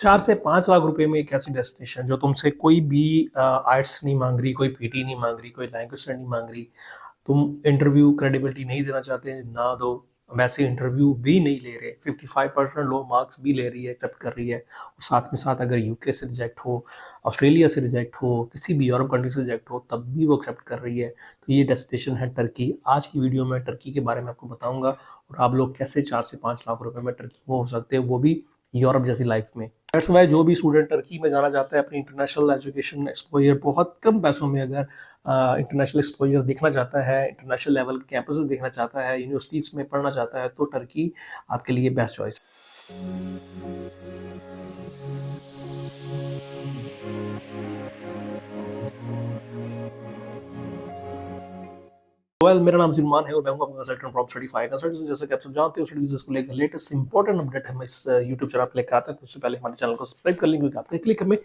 4 से 5 लाख रुपए में एक ऐसी डेस्टिनेशन जो तुमसे कोई भी आर्ट्स नहीं मांग रही, कोई पीटी नहीं मांग रही, कोई लैंग्वेज नहीं मांग रही। तुम इंटरव्यू क्रेडिबिलिटी नहीं देना चाहते, ना दो। वैसे इंटरव्यू भी नहीं ले रहे, 55% लो मार्क्स भी ले रही है, एक्सेप्ट कर रही है। और साथ में साथ अगर यूके से रिजेक्ट हो, ऑस्ट्रेलिया से रिजेक्ट हो, किसी भी यूरोप कंट्री से रिजेक्ट हो, तब भी वो एक्सेप्ट कर रही है। तो ये डेस्टिनेशन है टर्की। आज की वीडियो में टर्की के बारे में आपको बताऊंगा और आप लोग कैसे 4 से 5 लाख रुपए में टर्की में हो सकते हैं, वो भी यूरोप जैसी लाइफ में। दैट्स वाई जो भी स्टूडेंट टर्की में जाना चाहता है, अपनी इंटरनेशनल एजुकेशन एक्सपोजर बहुत कम पैसों में अगर इंटरनेशनल एक्सपोजर देखना चाहता है, इंटरनेशनल लेवल के कैंपसेस देखना चाहता है, यूनिवर्सिटीज़ में पढ़ना चाहता है, तो टर्की आपके लिए बेस्ट चॉइस है। मेरा नाम सलमान है और मैं हूं आपका कंसल्टेंट फ्रॉम स्टडीफाई कंसल्टेंसी। जैसे कि आप सब जानते हो, स्टडीज को लेकर लेटेस्ट इंपॉर्टेंट अपडेट हम इस यूट्यूब चैनल पर लेकर आते हैं। तो उससे पहले हमारे चैनल को सब्सक्राइब कर लें, क्योंकि आपका क्लिक हमें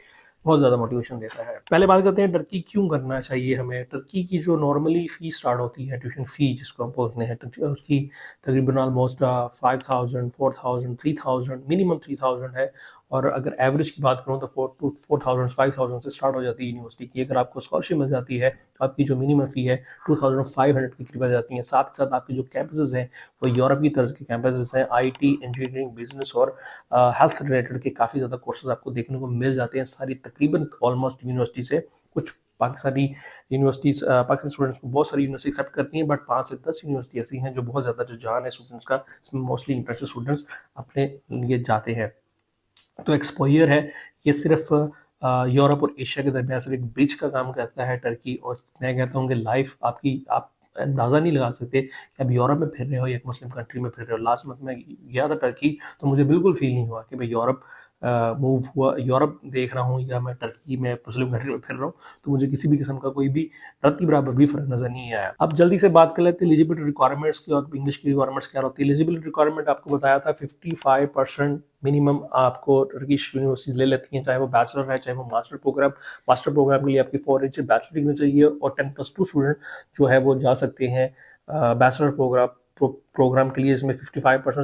बहुत ज़्यादा मोटिवेशन देता है। पहले बात करते हैं टर्की क्यों करना चाहिए हमें। टर्की की जो नॉर्मली फी स्टार्ट होती है, ट्यूशन फी जिसको हम बोलते हैं, उसकी तकरीबन ऑलमोस्ट 5000, 4000, 3000, मिनिमम 3000 है। और अगर एवरेज की बात करूँ तो 4000, 5000 से स्टार्ट हो जाती है यूनिवर्सिटी की। अगर आपको स्कॉलरशिप मिल जाती है तो आपकी जो मिनिमम फ़ी है 2500 के करीब आ जाती है। साथ ही साथ आपके जो कैंपसेस हैं वो यूरोप की तरह के कैंपसेस हैं। आईटी, इंजीनियरिंग, बिजनेस और हेल्थ रिलेटेड के काफ़ी ज़्यादा कोर्सेज आपको देखने को मिल जाते हैं सारी तकरीबन ऑलमोस्ट यूनिवर्सिटी से। कुछ पाकिस्तानी यूनिवर्सिटीज़ पाकिस्तानी स्टूडेंट्स को बहुत सारी यूनिवर्सिटी एक्सेप्ट करती हैं, बट 5 से 10 यूनिवर्सिटी ऐसी हैं जो बहुत ज़्यादा रुझान है स्टूडेंट्स का, इसमें मोस्टली इंटरनेशनल स्टूडेंट्स अपने लिए जाते हैं। तो एक्सपोजर है, ये सिर्फ यूरोप और एशिया के दरमियान सिर्फ एक ब्रिज का काम करता है टर्की। और मैं कहता हूँ कि लाइफ आपकी, आप अंदाज़ा नहीं लगा सकते कि आप यूरोप में फिर रहे हो या एक मुस्लिम कंट्री में फिर रहे हो। लास्ट मंथ में गया था टर्की, तो मुझे बिल्कुल फील नहीं हुआ कि मैं यूरोप मूव हुआ, यूरोप देख रहा हूँ या मैं टर्की में मुस्लिम कंट्री में फिर रहा हूँ। तो मुझे किसी भी किस्म का कोई भी रत्ती बराबर भी फर्क नजर नहीं आया। अब जल्दी से बात कर लेते हैं एलिजिबिलिटी रिक्वायरमेंट्स की और इंग्लिश की रिक्वायरमेंट्स क्या होती है। एलिजिबिलिटी रिक्वायरमेंट आपको बताया था 55% मिनिमम आपको टर्किश यूनिवर्सिटीज ले लेती हैं, चाहे वो बैचलर है चाहे वो मास्टर प्रोग्राम। मास्टर प्रोग्राम के लिए आपकी 4 इंच बैचलर डिग्री चाहिए और 10+2 स्टूडेंट जो है वो जा सकते हैं बैचलर प्रोग्राम के लिए। इसमें 55%,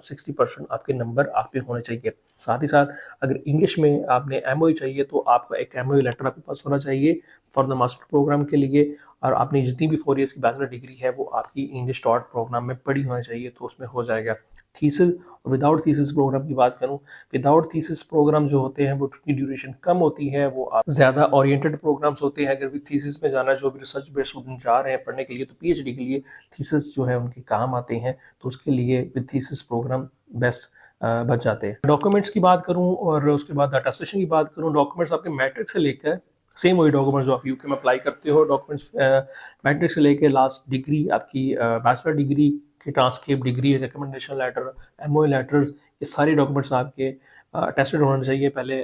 60% आपके नंबर आप पे होने चाहिए। साथ ही साथ अगर इंग्लिश में आपने एमओई चाहिए तो आपका एक एमओई लेटर आपके पास होना चाहिए फॉर द मास्टर प्रोग्राम के लिए। और आपने जितनी भी 4 ईयर्स की बैचलर डिग्री है वो आपकी इंग्लिश डॉट प्रोग्राम में पढ़ी होनी चाहिए, तो उसमें हो जाएगा। थीसिस और विदाउट थीसिस प्रोग्राम की बात करूं, विदाउट थीसिस प्रोग्राम जो होते हैं वो उसकी ड्यूरेशन कम होती है, वो आप ज़्यादा ओरिएंटेड प्रोग्राम्स होते हैं। अगर विद थीसिस में जाना, जो भी रिसर्च बेस्ड स्टूडेंट जा रहे हैं पढ़ने के लिए, तो पीएचडी के लिए थीसिस जो है उनके काम आते हैं, तो उसके लिए विद थीसिस प्रोग्राम बेस्ट बच जाते हैं। डॉक्यूमेंट्स की बात करूं और उसके बाद अटेस्टेशन की बात करूं, डॉक्यूमेंट्स आपके मैट्रिक से लेकर सेम वही डॉक्यूमेंट्स जो आप यूके में अप्लाई करते हो, डॉक्यूमेंट्स मैट्रिक से लेके लास्ट डिग्री आपकी बैचलर डिग्री की transcript, degree, recommendation letter, MOA letters, ये सारे डॉक्यूमेंट्स आपके अटेस्टेड होने चाहिए। पहले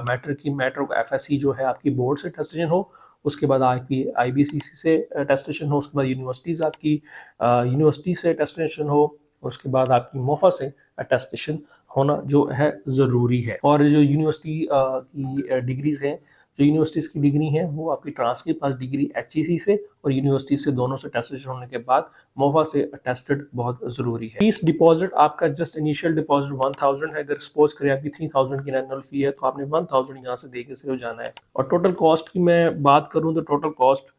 मैट्रिक एफएससी जो है आपकी बोर्ड से अटेस्टेशन हो, उसके बाद आपकी आईबीसीसी से अटेस्टेशन हो, उसके बाद यूनिवर्सिटीज़ आपकी यूनिवर्सिटी से अटेस्टेशन हो, उसके बाद आपकी मोफा से अटेस्टेशन होना जो है ज़रूरी है। और जो यूनिवर्सिटी की डिग्रीज़ हैं, जो यूनिवर्सिटीज़ की डिग्री हैं वो आपकी ट्रांसक्रिप्ट पास डिग्री एचईसी से और यूनिवर्सिटी से, दोनों से अटेस्टेशन होने के बाद मोफा से अटेस्टेड बहुत ज़रूरी है। फीस डिपॉजिट आपका जस्ट इनिशियल डिपॉजिट 1000 है। अगर सपोज करें आपकी 3000 की एनुअल फी है तो आपने 1000 यहाँ से दे के सिर्फ जाना है। और टोटल कॉस्ट की मैं बात करूँ तो टोटल कॉस्ट,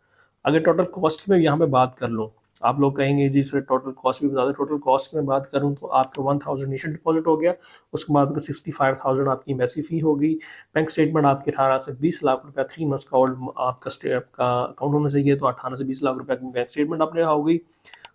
अगर टोटल कॉस्ट की मैं यहाँ पे बात कर लूँ, आप लोग कहेंगे जी सर टोटल कॉस्ट भी बता दें। टोटल कॉस्ट की मैं बात करूं तो आपका 1000 इनिशियल डिपॉजिट हो गया, उसके बाद आपका 65,000 आपकी एम्बेसी फी होगी। बैंक स्टेटमेंट आपके 18 से 20 लाख रुपया 3 मंथ्स का आपका अकाउंट होना चाहिए, तो 18 से 20 लाख रुपया की बैंक स्टेटमेंट आपने होगी।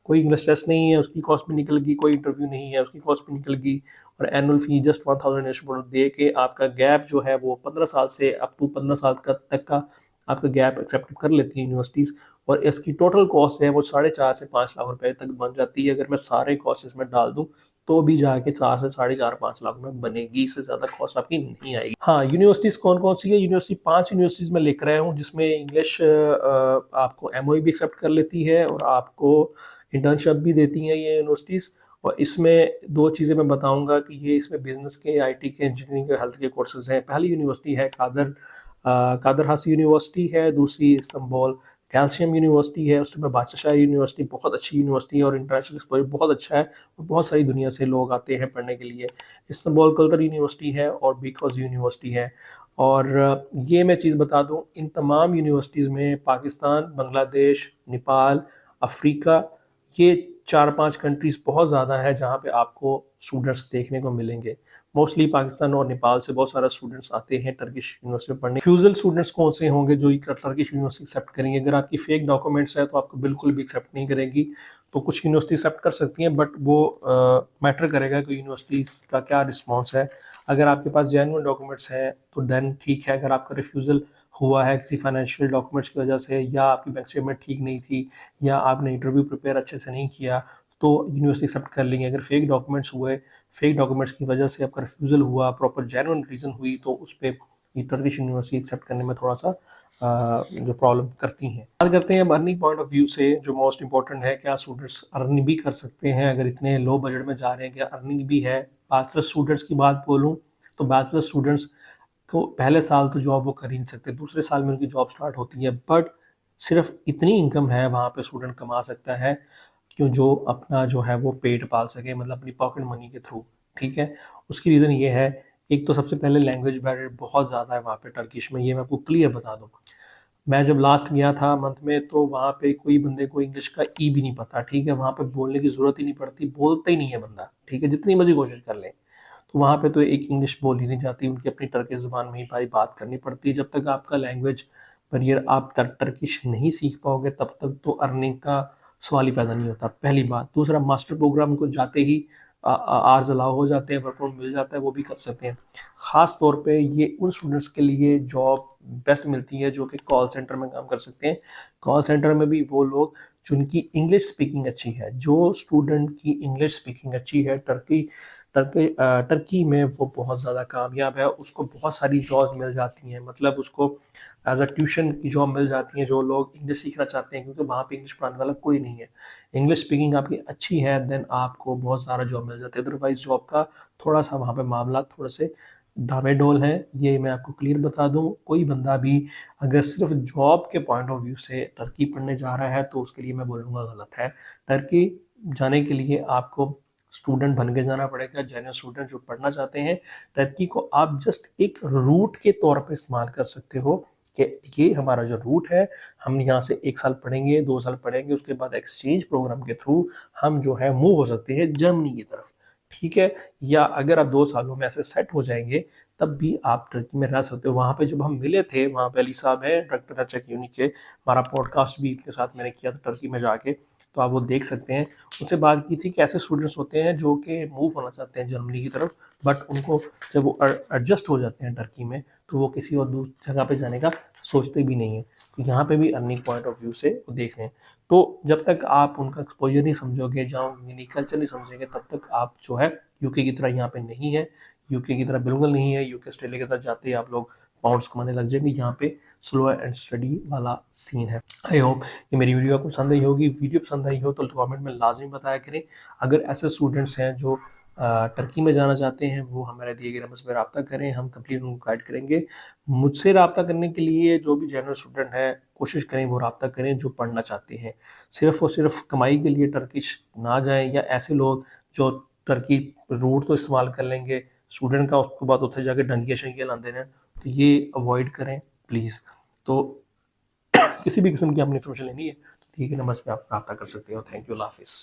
कोई इंग्लिश टेस्ट नहीं है, उसकी कॉस्ट भी निकल गई। कोई इंटरव्यू नहीं है, उसकी कॉस्ट भी निकल गई। और एनुअल फी जस्ट 1000 इनिशियल दे के आपका गैप जो है वो 15 साल से अप टू 15 साल तक का आपका गैप एक्सेप्ट कर लेती है यूनिवर्सिटीज़। और इसकी टोटल कॉस्ट है वो 4.5 से 5 लाख रुपए तक बन जाती है। अगर मैं सारे कॉस्ट इसमें डाल दूं तो भी जाके 4 से 4.5 5 लाख में बनेगी, इससे ज़्यादा कॉस्ट आपकी नहीं आएगी। हाँ, यूनिवर्सिटीज़ कौन कौन सी है? यूनिवर्सिटी 5 यूनिवर्सिटीज़ में लिख रहा हूँ, जिसमें इंग्लिश आपको एमओई भी एक्सेप्ट कर लेती है और आपको इंटर्नशिप भी देती हैं ये यूनिवर्सिटीज़। और इसमें 2 चीज़ें मैं बताऊंगा कि ये इसमें बिजनेस के, आईटी के, इंजीनियरिंग के, हेल्थ के कोर्सेज हैं। पहली यूनिवर्सिटी है कादर हासी यूनिवर्सिटी है, दूसरी इस्तांबुल कैल्शियम यूनिवर्सिटी है, उसके बाद बादशाह यूनिवर्सिटी बहुत अच्छी यूनिवर्सिटी है और इंटरनेशनल एक्सपोजर बहुत अच्छा है और बहुत सारी दुनिया से लोग आते हैं पढ़ने के लिए। इस्तांबुल कल्चर यूनिवर्सिटी है और बिकॉज यूनिवर्सिटी है। और ये मैं चीज़ बता दूं, इन तमाम यूनिवर्सिटीज़ में पाकिस्तान, बांग्लादेश, नेपाल, अफ्रीका, ये 4-5 कंट्रीज़ बहुत ज़्यादा है जहाँ पे आपको स्टूडेंट्स देखने को मिलेंगे। मोस्टली पाकिस्तान और नेपाल से बहुत सारे स्टूडेंट्स आते हैं टर्किश यूनिवर्सिटी में पढ़ने। फ्यूजल स्टूडेंट्स कौन से होंगे जो टर्किश यूनिवर्सिटी एक्सेप्ट करेंगे? अगर आपकी फेक डॉक्यूमेंट्स है तो आपको बिल्कुल भी एक्सेप्ट नहीं करेगी। तो कुछ यूनिवर्सिटी एक्सेप्ट कर सकती हैं, बट वो मैटर करेगा कि यूनिवर्सिटी का क्या रिस्पॉन्स है। अगर आपके पास जेन्युइन डॉक्यूमेंट्स हैं तो देन ठीक है। अगर आपका रिफ्यूज़ल हुआ है किसी फाइनेंशियल डॉक्यूमेंट्स की वजह से, या आपकी बैंक स्टेटमेंट ठीक नहीं थी, या आपने इंटरव्यू प्रिपेयर अच्छे से नहीं किया, तो यूनिवर्सिटी एक्सेप्ट कर लेंगे। अगर फेक डॉक्यूमेंट्स हुए, फेक डॉक्यूमेंट्स की वजह से आपका रिफ्यूज़ल हुआ, प्रॉपर जेन्युइन रीज़न हुई, तो उस पर ये टर्किश यूनिवर्सिटी एक्सेप्ट करने में थोड़ा सा जो प्रॉब्लम करती हैं। बात करते हैं अर्निंग पॉइंट ऑफ व्यू से, जो मोस्ट इंपॉर्टेंट है, क्या स्टूडेंट्स अर्न भी कर सकते हैं अगर इतने लो बजट में जा रहे हैं? क्या अर्निंग भी है? बैचलर स्टूडेंट्स की बात बोलूँ तो बैचलर स्टूडेंट्स को पहले साल तो जॉब वो कर ही नहीं सकते, दूसरे साल में उनकी जॉब स्टार्ट होती है, बट सिर्फ इतनी इनकम है वहाँ पे स्टूडेंट कमा सकता है क्यों, जो अपना जो है वो पेट पाल सके, मतलब अपनी पॉकेट मनी के थ्रू। ठीक है, उसकी रीज़न ये है, एक तो सबसे पहले लैंग्वेज बैरियर बहुत ज़्यादा है वहाँ पे टर्किश में, ये मैं आपको क्लियर बता दूँ। मैं जब लास्ट गया था मंथ में, तो वहाँ पे कोई बंदे को इंग्लिश का ई भी नहीं पता। ठीक है, वहाँ पे बोलने की ज़रूरत ही नहीं पड़ती, बोलता ही नहीं है बंदा। ठीक है, जितनी मर्जी कोशिश कर लें। तो वहाँ पे तो एक इंग्लिश बोली नहीं जाती, उनकी अपनी टर्किश ज़बान में ही भाई बात करनी पड़ती है। जब तक आपका लैंग्वेज बैरियर, आप टर्किश नहीं सीख पाओगे, तब तक तो अर्निंग का सवाल ही पैदा नहीं होता, पहली बात। दूसरा, मास्टर प्रोग्राम को जाते ही आर्स अलाउ हो जाते हैं, वर्क मिल जाता है, वो भी कर सकते हैं। ख़ास तौर पे ये उन स्टूडेंट्स के लिए जॉब बेस्ट मिलती है जो कि कॉल सेंटर में काम कर सकते हैं। कॉल सेंटर में भी वो लोग जिनकी इंग्लिश स्पीकिंग अच्छी है, जो स्टूडेंट की इंग्लिश स्पीकिंग अच्छी है, टर्की में वो बहुत ज़्यादा कामयाब है, उसको बहुत सारी जॉब्स मिल जाती हैं, मतलब उसको एज अ ट्यूशन की जॉब मिल जाती है, जो लोग इंग्लिश सीखना चाहते हैं, क्योंकि वहाँ पे इंग्लिश पढ़ाने वाला कोई नहीं है। इंग्लिश स्पीकिंग आपकी अच्छी है, देन आपको बहुत सारा जॉब मिल जाता है। अदरवाइज जॉब का थोड़ा सा वहाँ पे मामला थोड़े से डामेडोल है, ये मैं आपको क्लियर बता दूं। कोई बंदा भी अगर सिर्फ जॉब के पॉइंट ऑफ व्यू से टर्की पढ़ने जा रहा है तो उसके लिए मैं बोलूँगा गलत है। टर्की जाने के लिए आपको स्टूडेंट बन के जाना पड़ेगा, जेन्युइन स्टूडेंट जो पढ़ना चाहते हैं। टर्की को आप जस्ट एक रूट के तौर पे इस्तेमाल कर सकते हो कि ये हमारा जो रूट है, हम यहाँ से 1 साल पढ़ेंगे, 2 साल पढ़ेंगे, उसके बाद एक्सचेंज प्रोग्राम के थ्रू हम जो है मूव हो सकते हैं जर्मनी की तरफ। ठीक है, या अगर आप 2 सालों में ऐसे सेट हो जाएंगे, तब भी आप टर्की में रह सकते हो। वहाँ पे जब हम मिले थे, वहाँ पे अली साहब हैं डायरेक्टर चेक यूनिट के, हमारा पॉडकास्ट भी इनके साथ मैंने किया था टर्की में जाके, तो आप वो देख सकते हैं। उनसे बात की थी कि ऐसे स्टूडेंट्स होते हैं जो कि मूव होना चाहते हैं जर्मनी की तरफ, बट उनको जब वो एडजस्ट हो जाते हैं टर्की में, तो वो किसी और दूसरी जगह पे जाने का सोचते भी नहीं है। तो यहाँ पे भी अर्निंग पॉइंट ऑफ व्यू से वो देख रहे हैं। तो जब तक आप उनका एक्सपोजर नहीं समझोगे, जहाँ यूनिक कल्चर नहीं समझेंगे, तब तक आप जो है यूके की तरह यहाँ पे नहीं है, यूके की तरह बिल्कुल नहीं है। यूके ऑस्ट्रेलिया की तरह जाते ही आप लोग पाउंड्स कमाने लग जाएंगे, यहाँ पे स्लो एंड स्टडी वाला सीन है। आई होप ये मेरी वीडियो आपको पसंद आई होगी। वीडियो पसंद आई हो तो कमेंट में लाजमी बताया करें। अगर ऐसे स्टूडेंट्स हैं जो टर्की में जाना चाहते हैं, वो हमारे दिए गए नंबर पर रब्ता करें, हम कंप्लीट उनको गाइड करेंगे। मुझसे रब्ता करने के लिए जो भी जेन्युइन स्टूडेंट है, कोशिश करें वो रब्ता करें जो पढ़ना चाहते हैं। सिर्फ और सिर्फ कमाई के लिए टर्किश ना जाएं, या ऐसे लोग जो टर्की रूट तो इस्तेमाल कर लेंगे स्टूडेंट का, उसके बाद उत्थे जाके डंगियाँ शंगियाँ लाते हैं, तो ये अवॉइड करें प्लीज़। तो किसी भी किस्म की आपने इन्फॉर्मेशन लेनी है तो ठीक है, नंबर पे आप रब्ता कर सकते हो। थैंक यू, अल्लाह हाफिज़।